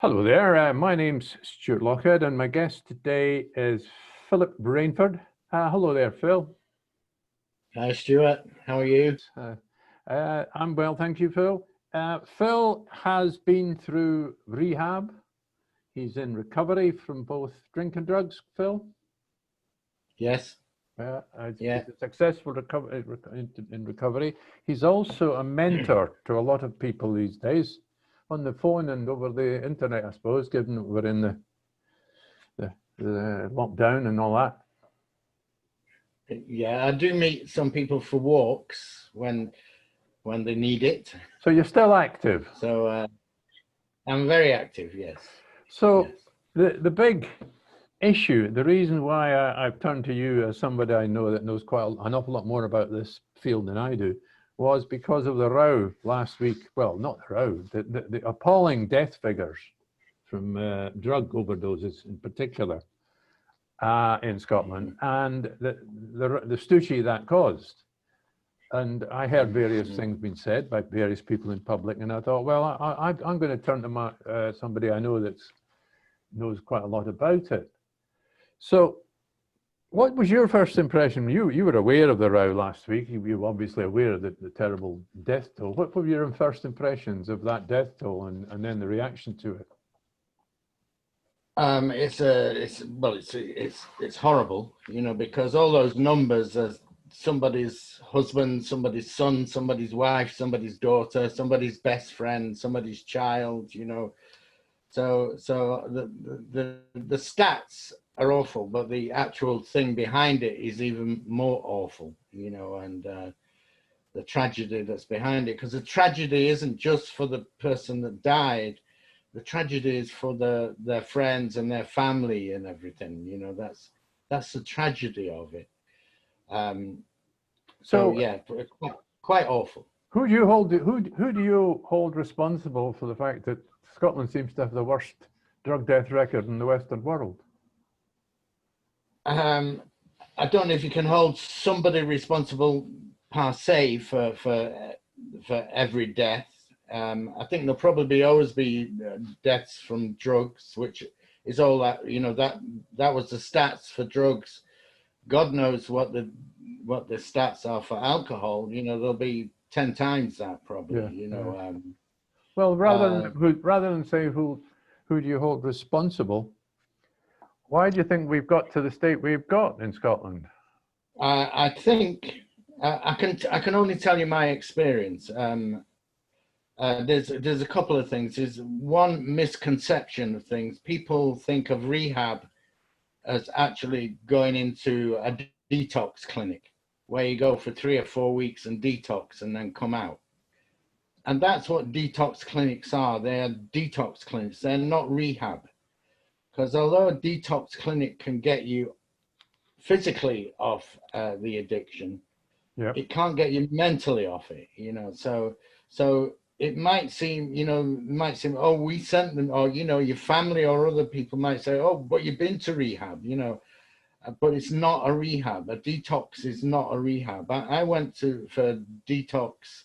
Hello there, my name's Stuart Lockhead and my guest today is Philip Rainford. Hello there, Phil. Hi Stuart, how are you? I'm well, thank you, Phil. Phil has been through rehab. He's in recovery from both drink and drugs, Phil. Yes. He's a successful in recovery. He's also a mentor to a lot of people these days, on the phone and over the internet, I suppose, given that we're in the lockdown and all that. Yeah, I do meet some people for walks when they need it. So you're still active. So I'm very active, yes. So yes. The big issue, the reason why I've turned to you as somebody I know that knows quite an awful lot more about this field than I do, was because of the row last week. Well, not the row, the appalling death figures from drug overdoses in particular in Scotland, and the stoochie that caused. And I heard various things being said by various people in public, and I thought, well, I'm going to turn to somebody I know that knows quite a lot about it. So what was your first impression? You were aware of the row last week. You were obviously aware of the terrible death toll. What were your first impressions of that death toll and then the reaction to it? It's horrible, you know, because all those numbers are somebody's husband, somebody's son, somebody's wife, somebody's daughter, somebody's best friend, somebody's child, you know. So the stats are awful, but the actual thing behind it is even more awful, you know, and the tragedy that's behind it, because the tragedy isn't just for the person that died. The tragedy is for their friends and their family and everything, you know. That's the tragedy of it. So yeah, quite awful. Who do you hold responsible for the fact that Scotland seems to have the worst drug death record in the Western world? I don't know if you can hold somebody responsible per se for every death. I think there'll probably always be deaths from drugs, which is all that, you know, that was the stats for drugs. God knows what the stats are for alcohol. You know, there'll be 10 times that probably. Yeah, you know. Yeah. Well, rather than say who do you hold responsible, why do you think we've got to the state we've got in Scotland? I think I can only tell you my experience. There's a couple of things. There's one misconception of things. People think of rehab as actually going into a detox clinic where you go for 3 or 4 weeks and detox and then come out. And that's what detox clinics are. They're detox clinics. They're not rehab. Because although a detox clinic can get you physically off the addiction, it can't get you mentally off it, you know. So it might seem, you know, oh, we sent them, or, you know, your family or other people might say, oh, but you've been to rehab, you know, but it's not a rehab. A detox is not a rehab. I went for detox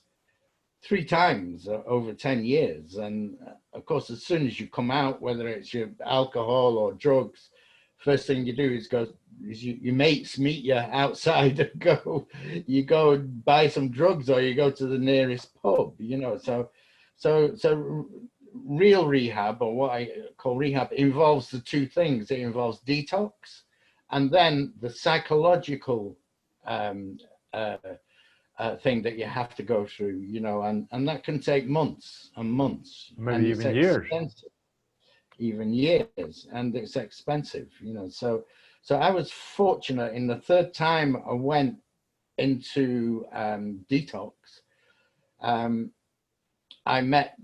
3 times over 10 years. And of course, as soon as you come out, whether it's your alcohol or drugs, first thing you do is your mates meet you outside and you go and buy some drugs, or you go to the nearest pub, you know. So real rehab, or what I call rehab, involves the 2 things. It involves detox and then the psychological thing that you have to go through, you know, and that can take months and months, maybe even years. Even years, and it's expensive, you know. So I was fortunate in the 3rd time I went into detox. I met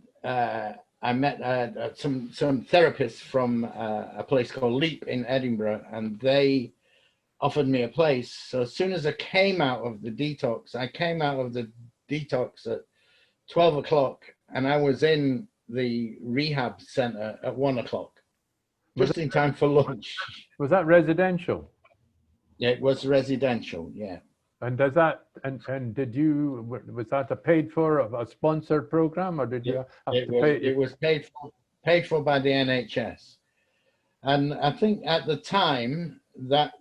some therapists from a place called Leap in Edinburgh, and they offered me a place. So as soon as I came out of the detox, I came out of the detox at 12 o'clock, and I was in the rehab center at 1 o'clock, just in time for lunch. Was that residential? Yeah, it was residential, yeah. And does that, and did was that a paid for, a sponsored program, or did you have to pay? It was paid paid for by the NHS. And I think at the time, that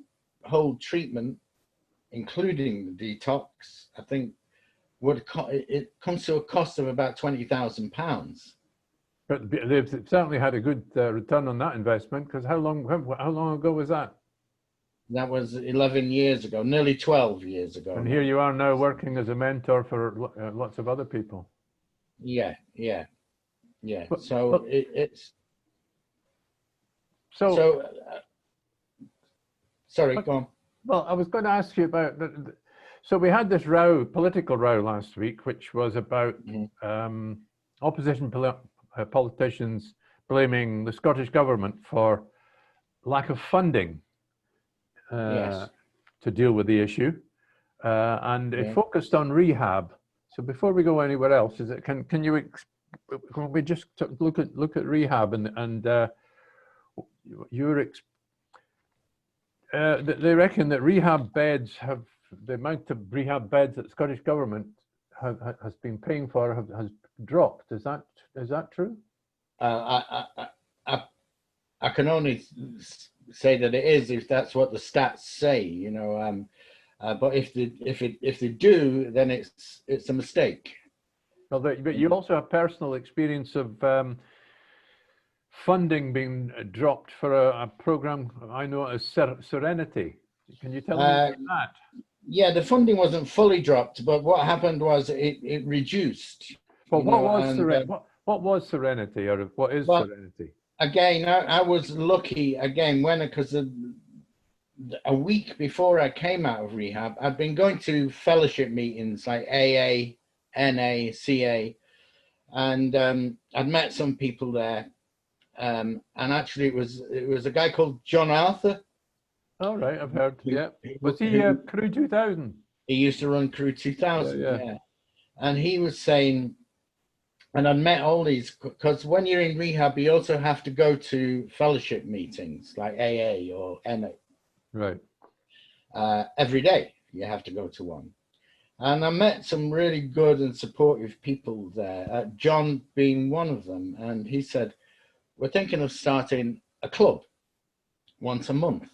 whole treatment, including the detox, I think it comes to a cost of about £20,000. But they've certainly had a good return on that investment, because how long ago was that? That was 11 years ago, nearly 12 years ago. And here you are now working as a mentor for lots of other people. Yeah. But, So sorry, go on. Well, I was going to ask you about so we had this political row last week, which was about opposition politicians blaming the Scottish government for lack of funding to deal with the issue, and it focused on rehab. So before we go anywhere else, can we just look at rehab and they reckon that rehab beds the amount of rehab beds that the Scottish government has been paying for has dropped. Is that true? I can only say that it is if that's what the stats say, you know. But if they do, then it's a mistake. Well, but you also have personal experience of funding being dropped for a program I know as Serenity. Can you tell me about that? Yeah, the funding wasn't fully dropped, but what happened was it reduced. Well, what was Serenity, or what is Serenity? Again, I was lucky again because a week before I came out of rehab, I'd been going to fellowship meetings like AA, NA, CA, and I'd met some people there. And actually, it was a guy called John Arthur. All right, I've heard. Yeah, was he Crew 2000? He used to run Crew 2000. Yeah. And he was saying, and I'd met all these, because when you're in rehab, you also have to go to fellowship meetings like AA or NA. Right. Every day you have to go to one. And I met some really good and supportive people there, John being one of them. And he said, we're thinking of starting a club once a month.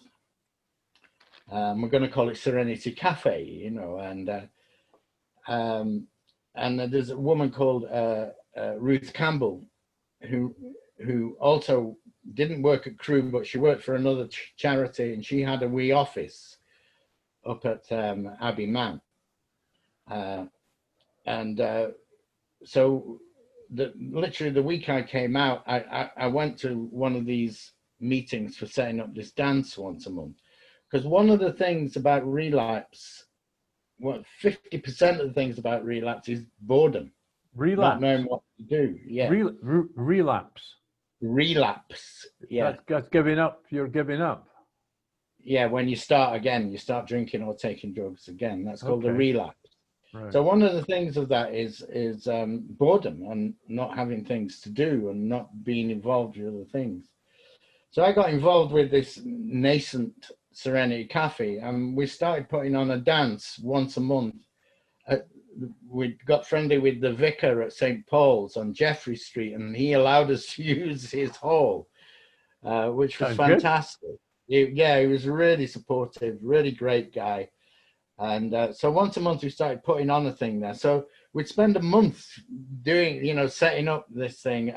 We're going to call it Serenity Cafe, you know, and there's a woman called Ruth Campbell who also didn't work at Crew, but she worked for another charity, and she had a wee office up at Abbey Mount. So literally the week I came out, I went to one of these meetings for setting up this dance once a month. Because one of the things about relapse, 50% of the things about relapse is boredom. Relapse. Not knowing what to do. Yeah. Relapse. Relapse. Yeah. That's giving up. You're giving up. Yeah. When you start again, you start drinking or taking drugs again. That's called a relapse. Right. So one of the things of that is boredom and not having things to do and not being involved with other things. So I got involved with this nascent Serenity Cafe, and we started putting on a dance once a month. We got friendly with the vicar at St. Paul's on Jeffrey Street, and he allowed us to use his hall, which was fantastic. He was really supportive, really great guy. And so once a month we started putting on a thing there. So we'd spend a month doing, setting up this thing,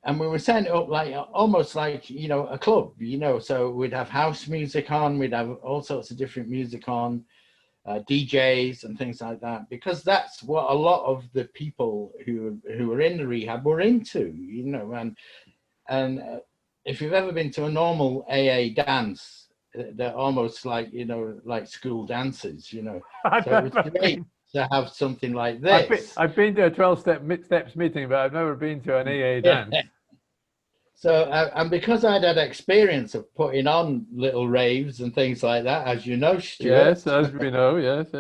and we were setting it up like almost like, a club, so we'd have house music on, we'd have all sorts of different music on, DJs and things like that, because that's what a lot of the people who were in the rehab were into, and if you've ever been to a normal AA dance, they're almost like, like school dances, So it was great to have something like this. I've been to a 12-steps meeting, but I've never been to an AA dance. So, and because I'd had experience of putting on little raves and things like that, as you know, Stuart. Yes, as we know, yes.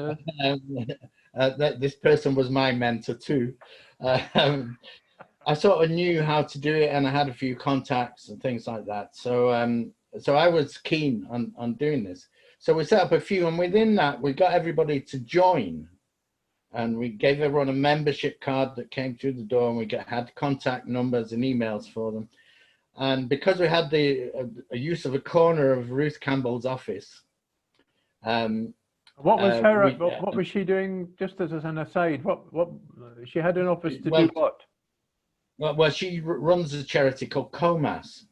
This person was my mentor too. I sort of knew how to do it, and I had a few contacts and things like that. So I was keen on doing this. So we set up a few, and within that, we got everybody to join and we gave everyone a membership card that came through the door, and we had contact numbers and emails for them. And because we had the use of a corner of Ruth Campbell's office, what was her? What was she doing? Just as an aside, what she had an office to do what? Well, she runs a charity called COMAS.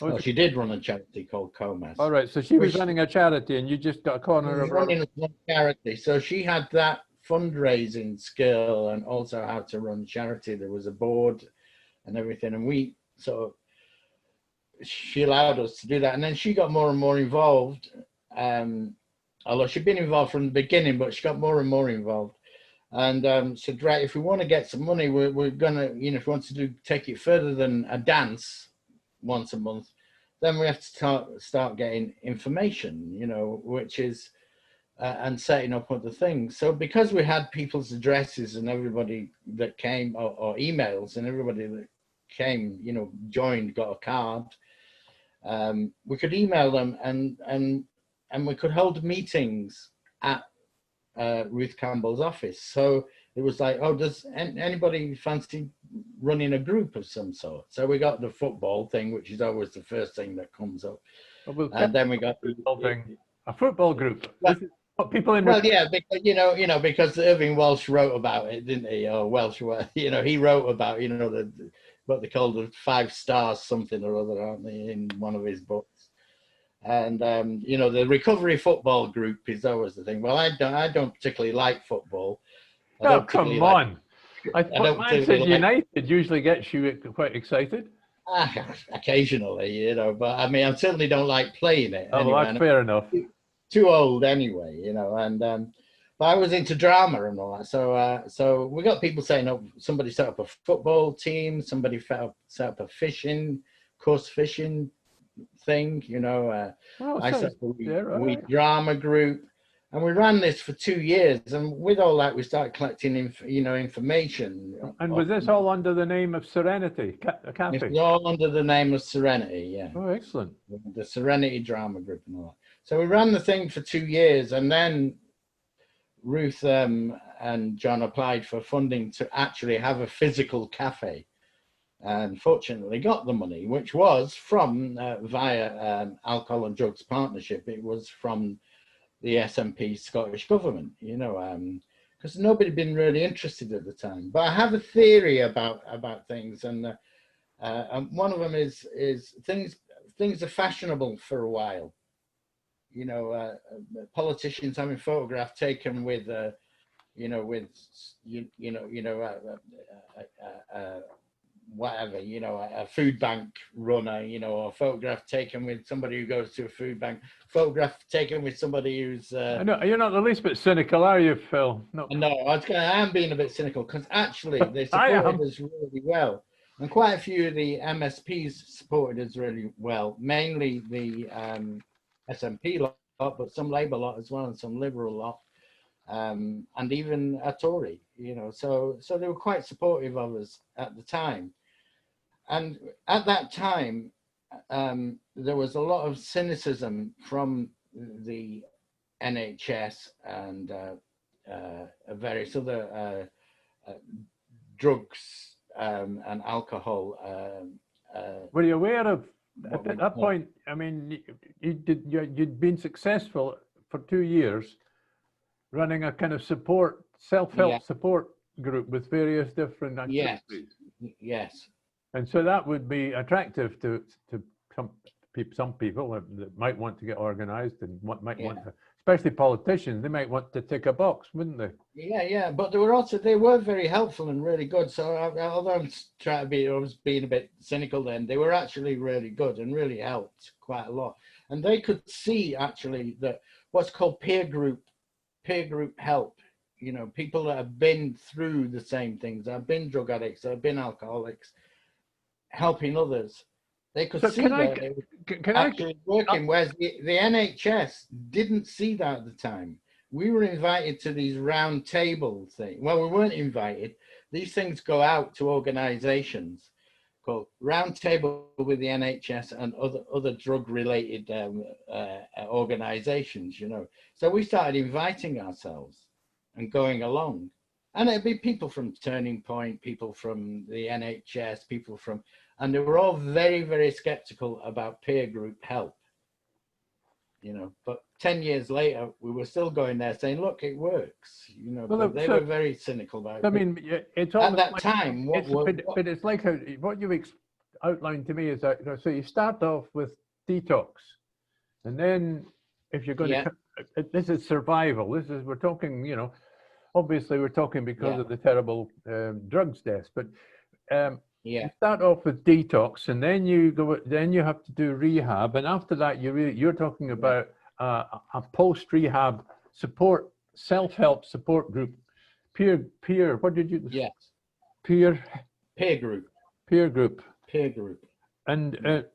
Well, she did run a charity called COMAS. All right, so she was running a charity, and you just got a corner of her. Running a charity, so she had that fundraising skill and also how to run charity. There was a board and everything, and she allowed us to do that, and then she got more and more involved. Although she'd been involved from the beginning, but she got more and more involved, and said, right, if we want to get some money, we're gonna, if we want to take it further than a dance once a month, then we have to start getting information, which is and setting up other things. So because we had people's addresses and everybody that came, or emails, and everybody that came, joined, got a card, we could email them, and we could hold meetings at Ruth Campbell's office. So it was like, oh, does anybody fancy running a group of some sort? So we got the football thing, which is always the first thing that comes up. And then we got a football group. Well, people in yeah, because because Irving Welsh wrote about it, didn't he? Or Welsh, he wrote about what they call the 5 stars something or other, aren't they, in one of his books. And the recovery football group is always the thing. Well, I don't particularly like football. Oh, come on! Manchester United usually gets you quite excited. Occasionally, but I mean, I certainly don't like playing it. Oh, anyway. Well, that's fair enough. Too old anyway, and but I was into drama and all that. So we got people saying, oh, somebody set up a football team, somebody set up a course fishing thing, I set up a drama group, and we ran this for 2 years, and with all that we started collecting information. And was this all under the name of Serenity Cafe? It's all under the name of Serenity, yeah. Oh, excellent. The Serenity Drama Group and all that. So we ran the thing for 2 years, and then Ruth and John applied for funding to actually have a physical cafe, and fortunately got the money, which was from via Alcohol and Drugs Partnership. It was from the SNP Scottish government, because nobody had been really interested at the time. But I have a theory about things, and one of them is things are fashionable for a while. Politicians having photographs taken with whatever, a food bank runner, or a photograph taken with somebody who goes to a food bank, photograph taken with somebody who's... I know, you're not the least bit cynical, are you, Phil? No, I am being a bit cynical, because actually they supported us really well. And quite a few of the MSPs supported us really well, mainly the SNP lot, but some Labour lot as well, and some Liberal lot. And even a Tory, so they were quite supportive of us at the time. And at that time, there was a lot of cynicism from the NHS and various other drugs and alcohol. Were you aware of, at that point, I mean, you'd been successful for 2 years running a kind of self-help support group with various different activities. Yes. And so that would be attractive to some people that might want to get organized and want to, especially politicians, they might want to tick a box, wouldn't they? Yeah. But they were very helpful and really good. So although I was being a bit cynical then, they were actually really good and really helped quite a lot. And they could see actually that what's called peer group help, people that have been through the same things, that have been drug addicts, that have been alcoholics, helping others. They could see that they were actually working, whereas the NHS didn't see that at the time. We were invited to these round table things. Well, we weren't invited. These things go out to organizations called Round Table with the NHS and other drug-related organizations, So we started inviting ourselves and going along. And it'd be people from Turning Point, people from the NHS, people from, and they were all very, very skeptical about peer group help. You know, but 10 years later, we were still going there saying, look, it works. You know, Well, but they were very cynical about it. I mean, it's at that like, time, but it's like what you outlined to me is that, you know, so you start off with detox, and then if you're going to, this is survival. This is, we're talking, you know, obviously we're talking because of the terrible drugs deaths, but you start off with detox, and then you go, then you have to do rehab, and after that you're talking about a post-rehab support, self-help support group, peer, what did you? Yes. Peer group. And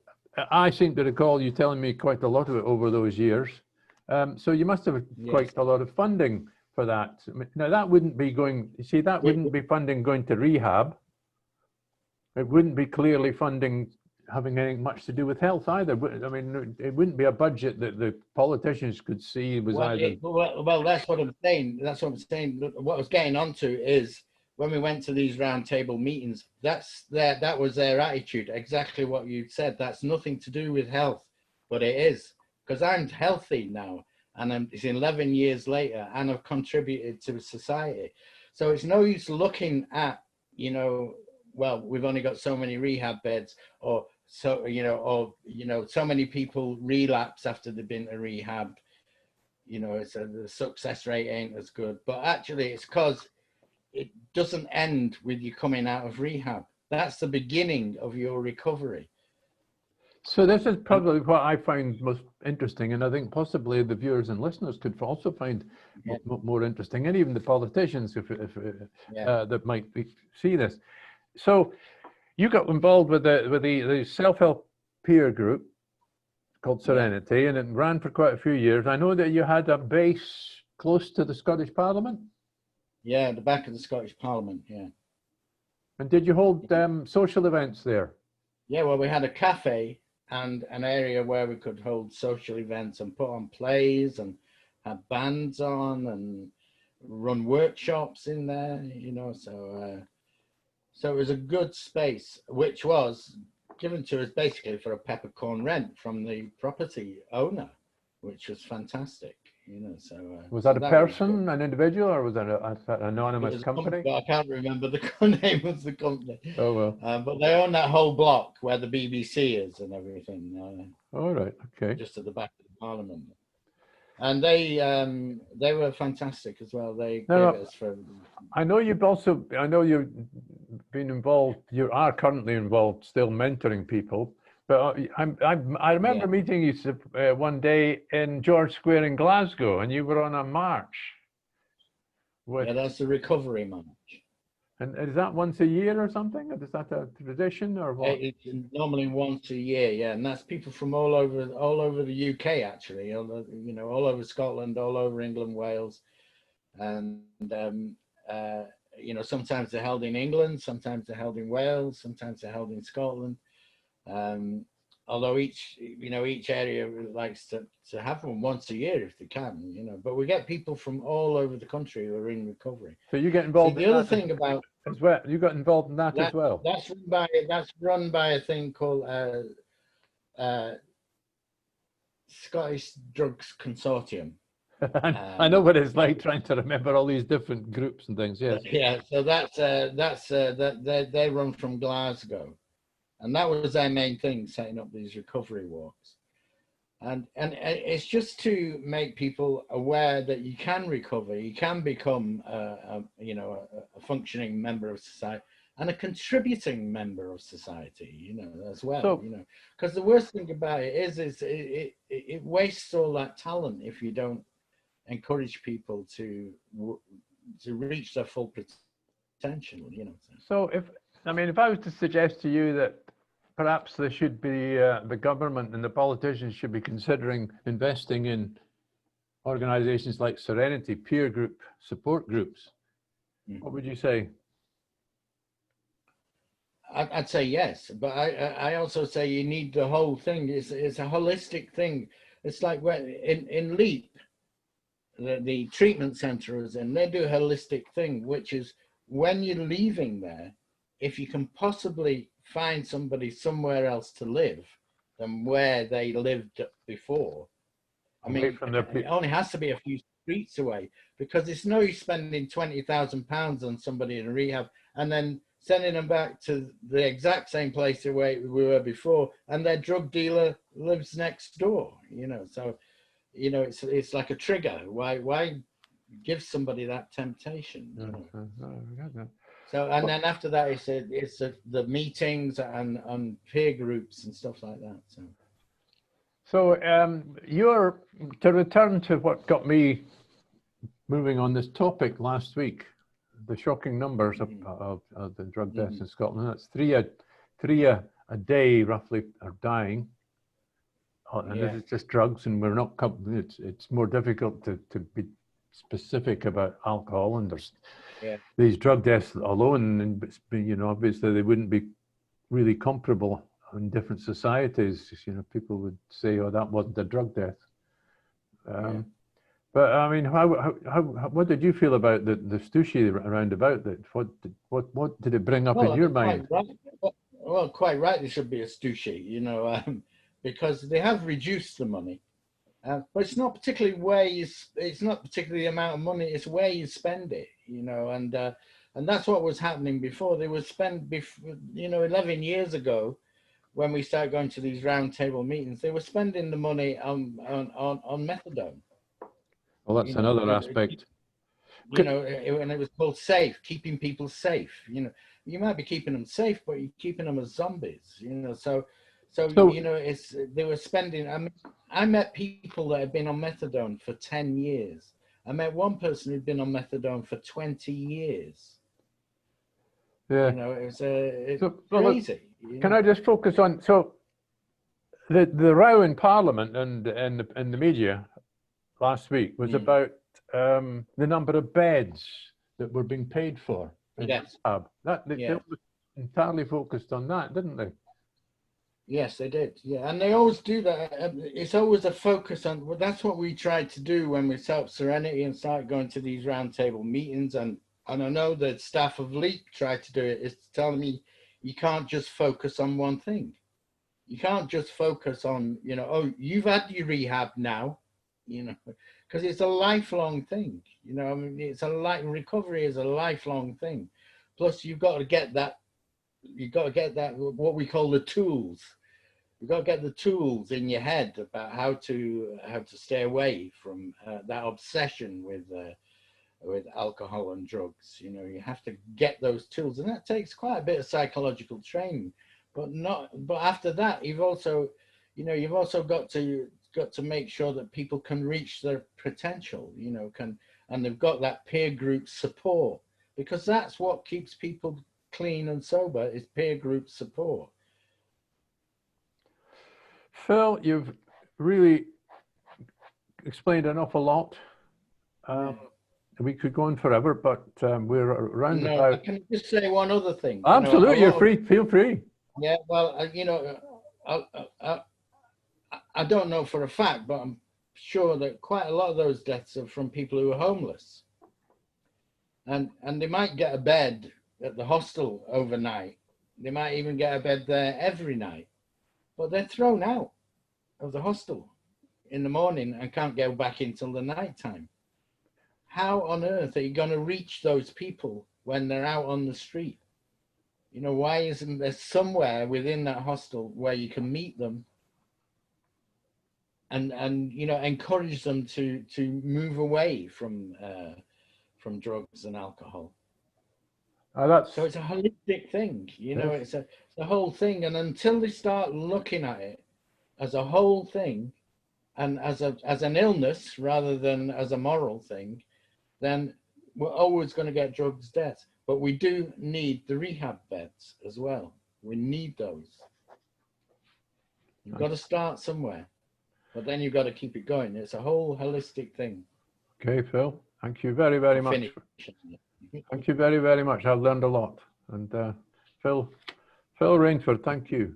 I seem to recall you telling me quite a lot of it over those years. So you must have quite a lot of funding for that. Now that wouldn't be going, you see, that wouldn't be funding going to rehab. It wouldn't be clearly funding having anything much to do with health either. I mean, it wouldn't be a budget that the politicians could see was either. Well, that's what I'm saying. That's what I'm saying. What I was getting onto is when we went to these roundtable meetings, that was their attitude. Exactly what you said. That's nothing to do with health, but it is, because I'm healthy now, and it's 11 years later, and I've contributed to society. So it's no use looking at, you know, well, we've only got so many rehab beds, or so, you know, so many people relapse after they've been to rehab. You know, the success rate ain't as good, but actually it's because it doesn't end with you coming out of rehab. That's the beginning of your recovery. So this is probably what I find most interesting, and I think possibly the viewers and listeners could also find more interesting, and even the politicians if that might see this. So you got involved with the self-help peer group called Serenity, and it ran for quite a few years. I know that you had a base close to the Scottish Parliament. Yeah, the back of the Scottish Parliament, yeah. And did you hold social events there? Yeah, well, we had a cafe and an area where we could hold social events and put on plays and have bands on and run workshops in there, you know, so it was a good space, which was given to us basically for a peppercorn rent from the property owner, which was fantastic, you know. So was that a person, an individual, or was that an anonymous company? I can't remember the name of the company. Oh well. But they own that whole block where the BBC is and everything. All right. Okay. Just at the back of the Parliament. And they were fantastic as well. They gave us for. I know you've been involved. You are currently involved, still mentoring people. But I remember meeting you one day in George Square in Glasgow, and you were on a march. Yeah, that's the recovery march. And is that once a year or something? Is that a tradition or what? It's normally once a year, yeah, and that's people from all over the UK actually, you know, all over Scotland, all over England, Wales, and you know, sometimes they're held in England, sometimes they're held in Wales, sometimes they're held in Scotland. Although each area likes to have one once a year if they can, you know. But we get people from all over the country who are in recovery. So you get involved. The other thing about as well, you got involved in that as well. That's run by a thing called Scottish Drugs Consortium. I know what it's like trying to remember all these different groups and things. Yes. Yeah. So they run from Glasgow. And that was their main thing, setting up these recovery walks. And it's just to make people aware that you can recover, you can become a functioning member of society and a contributing member of society, you know, as well. So, you know, because the worst thing about it is it wastes all that talent if you don't encourage people to reach their full potential, you know. So if I was to suggest to you that perhaps there should be the government and the politicians should be considering investing in organizations like Serenity, peer group, support groups, what would you say? I'd say yes, but I also say you need the whole thing. It's a holistic thing. It's like when in LEAP, the treatment center is in, they do a holistic thing, which is when you're leaving there, if you can possibly find somebody somewhere else to live than where they lived before. I Away mean, from their it only has to be a few streets away, because it's no use spending £20,000 on somebody in rehab and then sending them back to the exact same place where we were before, and their drug dealer lives next door. So it's like a trigger. Why give somebody that temptation? So, and then after that, it's the meetings and peer groups and stuff like that. So to return to what got me moving on this topic last week, the shocking numbers of the drug deaths in Scotland. That's three a day roughly are dying. And this is just drugs, and we're not. It's more difficult to be specific about alcohol, and there's these drug deaths alone, and obviously they wouldn't be really comparable in different societies. People would say, "Oh, that wasn't a drug death." But I mean, what did you feel about the Stussy around about that? What did it bring up in your mind? Well, quite right. There should be a Stussy, because they have reduced the money, but it's not particularly it's not particularly the amount of money. It's where you spend it, and that's what was happening before. They would spend, 11 years ago, when we started going to these roundtable meetings, they were spending the money on methadone. Well, that's another aspect. And it was called safe, keeping people safe. You might be keeping them safe, but you're keeping them as zombies. So they were spending. I mean, I met people that had been on methadone for 10 years. I met one person who'd been on methadone for 20 years. Yeah, it's crazy. Can I just focus on the row in Parliament and the media last week was about the number of beds that were being paid for. Yes. They were entirely focused on that, didn't they? Yes, they did. Yeah, and they always do that. It's always a focus on. Well, that's what we tried to do when we set up Serenity and started going to these roundtable meetings. And I know that staff of Leap tried to do it. It's telling me you can't just focus on one thing. You can't just focus on, oh, you've had your rehab now, because it's a lifelong thing. I mean, recovery is a lifelong thing. Plus, you've got to get that. You've got to get that, what we call the tools. You've got to get the tools in your head about how to stay away from that obsession with alcohol and drugs. You have to get those tools, and that takes quite a bit of psychological training. But after that, you've also got to make sure that people can reach their potential. And they've got that peer group support, because that's what keeps people clean and sober, is peer group support. Phil, you've really explained an awful lot. We could go on forever, but we're around about. I can just say one other thing. Absolutely, you're free. Feel free. Yeah, well, I don't know for a fact, but I'm sure that quite a lot of those deaths are from people who are homeless, and they might get a bed at the hostel overnight. They might even get a bed there every night, but they're thrown out of the hostel in the morning and can't go back until the night time. How on earth are you going to reach those people when they're out on the street? Why isn't there somewhere within that hostel where you can meet them and encourage them to move away from drugs and alcohol? So it's a holistic thing, it's a whole thing. And until they start looking at it as a whole thing and as an illness rather than as a moral thing, then we're always going to get drugs deaths. But we do need the rehab beds as well. We need those. You've got to start somewhere, but then you've got to keep it going. It's a whole holistic thing. Okay, Phil. Thank you very, very much. Thank you very, very much. I've learned a lot. And Phil Rainford, thank you.